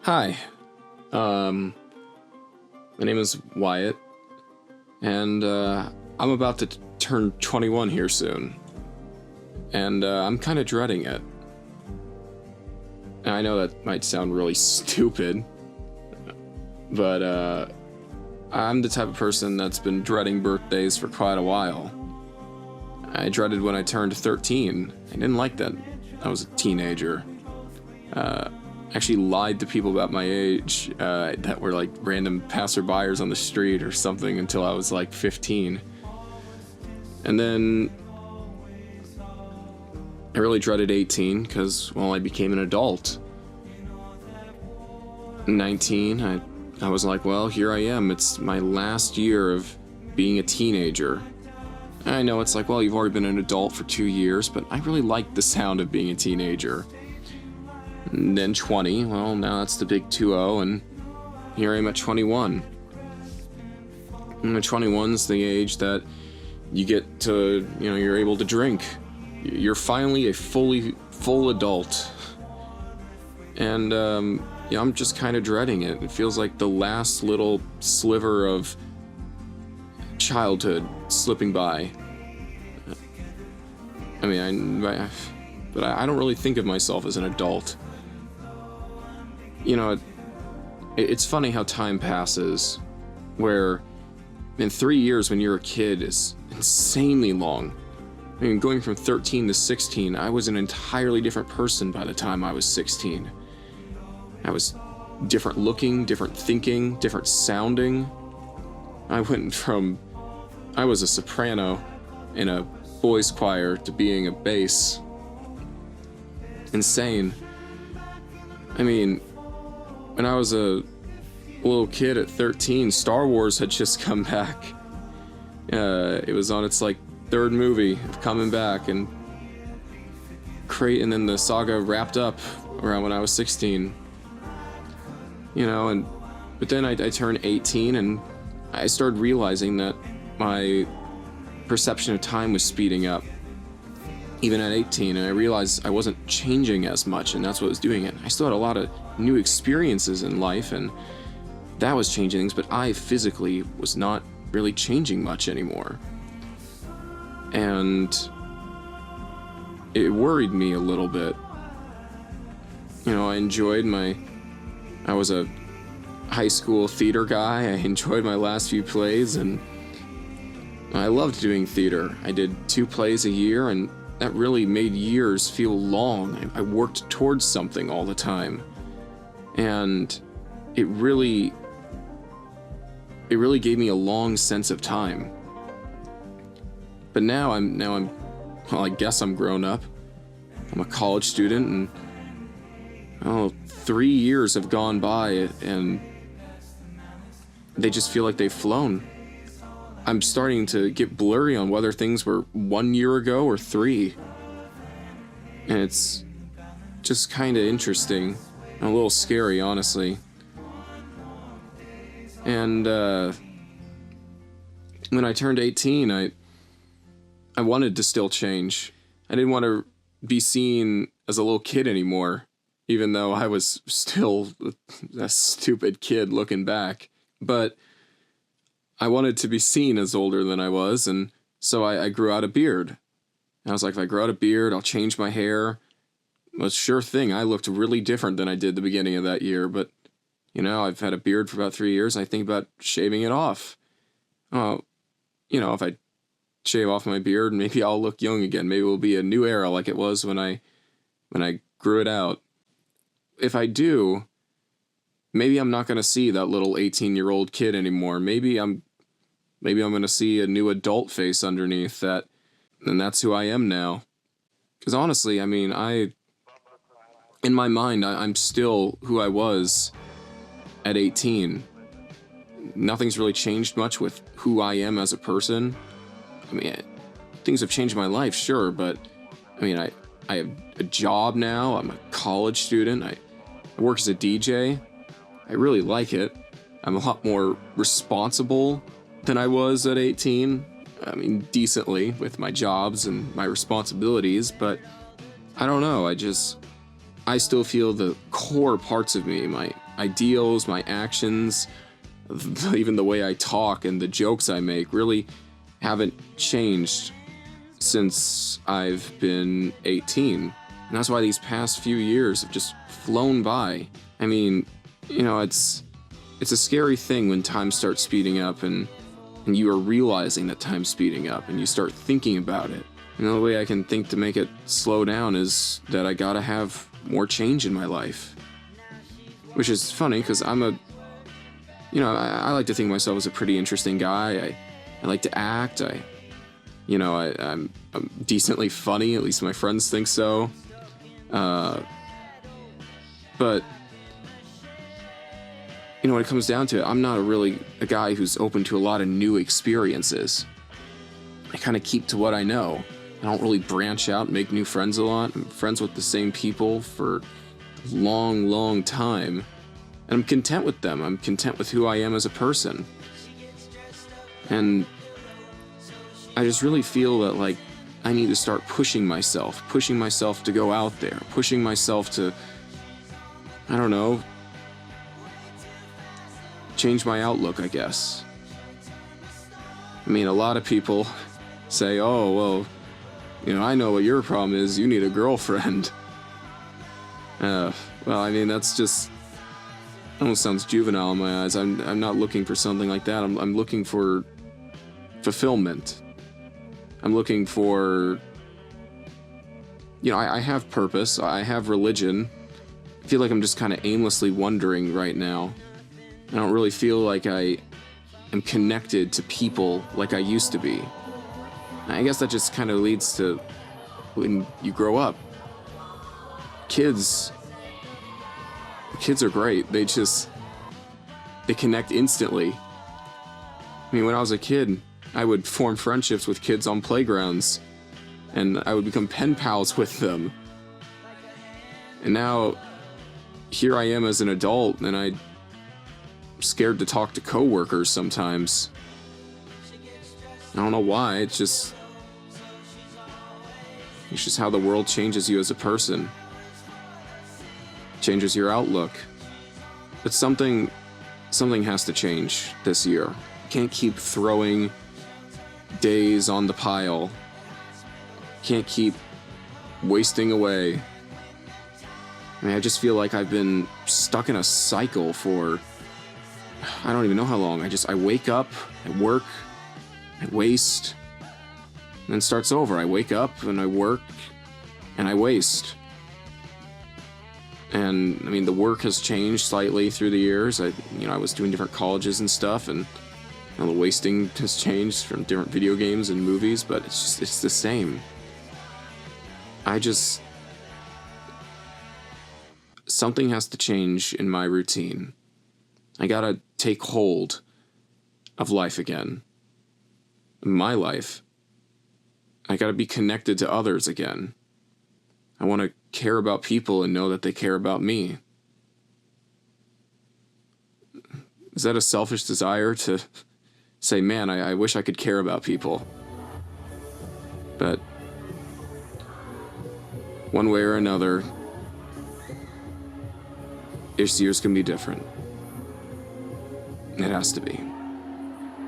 Hi, my name is Wyatt, and I'm about to turn 21 here soon, and I'm kind of dreading it. And I know that might sound really stupid, but I'm the type of person that's been dreading birthdays for quite a while. I dreaded when I turned 13. I didn't like that I was a teenager. Actually lied to people about my age that were like random passerbyers on the street or something until I was like 15. And then I really dreaded 18 because, well, I became an adult. 19, I was like, well, here I am. It's my last year of being a teenager. I know it's like, well, you've already been an adult for 2 years, but I really liked the sound of being a teenager. And then 20, well, now that's the big 2-0, and here I am at 21. And 21's the age that you get to, you're able to drink. You're finally a full adult. And, I'm just kind of dreading it. It feels like the last little sliver of childhood slipping by. I mean, but I don't really think of myself as an adult. It's funny how time passes, where in 3 years when you're a kid is insanely long. I mean, going from 13 to 16, I was an entirely different person by the time I was 16. I was different looking, different thinking, different sounding. I was a soprano in a boys choir to being a bass. Insane. I mean, when I was a little kid at 13, Star Wars had just come back. It was on its third movie of coming back, and then the saga wrapped up around when I was 16. But then I turned 18, and I started realizing that my perception of time was speeding up, even at 18, and I realized I wasn't changing as much, and that's what was doing it. I still had a lot of new experiences in life, and that was changing things, but I physically was not really changing much anymore. And it worried me a little bit. I was a high school theater guy. I enjoyed my last few plays, and I loved doing theater. I did 2 plays a year, and that really made years feel long. I worked towards something all the time, and it really gave me a long sense of time. But now I'm I guess I'm grown up. I'm a college student, and 3 years have gone by, and they just feel like they've flown. I'm starting to get blurry on whether things were 1 year ago or 3. And it's just kind of interesting. A little scary, honestly. And when I turned 18, I wanted to still change. I didn't want to be seen as a little kid anymore, even though I was still a stupid kid looking back. But I wanted to be seen as older than I was, and so I grew out a beard. And I was like, if I grow out a beard, I'll change my hair. Well, sure thing, I looked really different than I did the beginning of that year, but, I've had a beard for about 3 years, and I think about shaving it off. If I shave off my beard, maybe I'll look young again. Maybe it will be a new era like it was when I grew it out. If I do, maybe I'm not going to see that little 18-year-old kid anymore. Maybe I'm going to see a new adult face underneath that, and that's who I am now. Because honestly, I mean, in my mind, I'm still who I was at 18. Nothing's really changed much with who I am as a person. I mean, things have changed my life, sure, but I mean, I have a job now. I'm a college student. I work as a DJ. I really like it. I'm a lot more responsible than I was at 18. I mean, decently with my jobs and my responsibilities, but I don't know. I still feel the core parts of me, my ideals, my actions, even the way I talk and the jokes I make really haven't changed since I've been 18. And that's why these past few years have just flown by. I mean, you know, it's a scary thing when time starts speeding up and you are realizing that time's speeding up and you start thinking about it. And the only way I can think to make it slow down is that I gotta have more change in my life. Which is funny because I like to think of myself as a pretty interesting guy. I like to act. I'm decently funny, at least my friends think so. But when it comes down to it, I'm not really a guy who's open to a lot of new experiences. I kind of keep to what I know. I don't really branch out and make new friends a lot. I'm friends with the same people for a long, long time. And I'm content with them. I'm content with who I am as a person. And I just really feel that, like, I need to start pushing myself to go out there, pushing myself to, I don't know, change my outlook, I guess. I mean, a lot of people say, oh, well, I know what your problem is. You need a girlfriend. Well, I mean, that's just almost sounds juvenile in my eyes. I'm not looking for something like that. I'm looking for fulfillment. I'm looking for, I have purpose. I have religion. I feel like I'm just kind of aimlessly wandering right now. I don't really feel like I am connected to people like I used to be. I guess that just kind of leads to when you grow up. Kids are great. They connect instantly. I mean, when I was a kid, I would form friendships with kids on playgrounds, and I would become pen pals with them. And now, here I am as an adult, and I'm scared to talk to coworkers sometimes. I don't know why. It's just how the world changes you as a person. Changes your outlook. But something has to change this year. You can't keep throwing days on the pile. Can't keep wasting away. I mean, I just feel like I've been stuck in a cycle for, I don't even know how long. I wake up, I work, I waste, and then starts over. I wake up and I work and I waste. And I mean, the work has changed slightly through the years. I was doing different colleges and stuff, and the wasting has changed from different video games and movies, but it's the same. Something has to change in my routine. I gotta take hold of life again. My life. I gotta be connected to others again. I want to care about people and know that they care about me. Is that a selfish desire to say, man, I wish I could care about people? But one way or another, this year's gonna be different. It has to be.